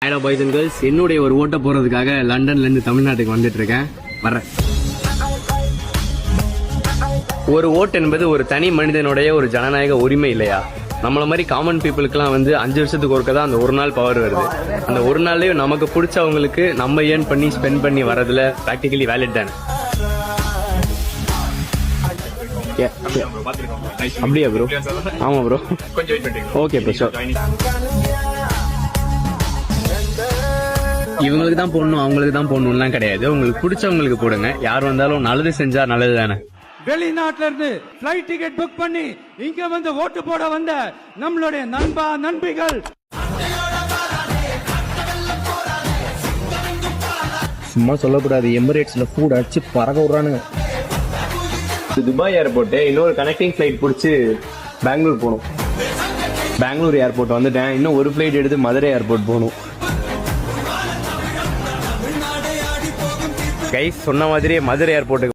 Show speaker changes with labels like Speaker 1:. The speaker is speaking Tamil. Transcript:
Speaker 1: ஹலோ பாய்ஸ் அண்ட் கேர்ள்ஸ், என்னுடைய ஒரு ஓட்ட போறதுக்காக லண்டன்ல இருந்து தமிழ்நாட்டுக்கு வந்துட்டு இருக்கேன். வர்றேன். ஒரு ஓட்டு என்பது ஒரு தனி மனிதனுடைய ஒரு ஜனநாயக உரிமை இல்லையா? நம்மள மாதிரி காமன் பீப்புளுக்குலாம் 5 வருஷத்துக்கு ஒருக்க தான் அந்த ஒரு நாள் பவர் வருது. அந்த ஒரு நாள்லயும் நமக்கு பிடிச்சவங்களுக்கு நம்ம ஏர்ன் பண்ணி ஸ்பெண்ட் பண்ணி வரதுல பிராக்டிகலி வேலிட் தானே. அப்படியா ப்ரோ? ஆமா ப்ரோ. Okay bro, sure. இவங்களுக்கு தான் போடணும் அவங்களுக்கு தான் போடணும்லாம் கிடையாது. உங்களுக்கு பிடிச்சவங்களுக்கு போடுங்க. யார் வந்தாலும் நல்லது செஞ்சா நல்லது தானே.
Speaker 2: வெளிநாட்டுல இருந்து பிளைட் டிக்கெட் புக் பண்ணி இங்க வந்து ஓட்டு போட வந்த நம்மளுடைய நண்பா நண்பிகள்
Speaker 3: சும்மா சொல்லக்கூடாது. எமிரேட்ஸ்ல ஃபுட் அடிச்சு பறக்க விடுறானுங்க.
Speaker 1: துபாய் ஏர்போர்ட் இன்னொரு கனெக்டிங் ஃபிளைட் பிடிச்சி பெங்களூர் போகணும். பெங்களூர் ஏர்போர்ட் வந்துட்டேன். இன்னும் ஒரு ஃபிளைட் எடுத்து மதுரை ஏர்போர்ட் போகணும். கைஸ் சொன்ன மாதிரியே மதுரை ஏர்போர்ட்டுக்கு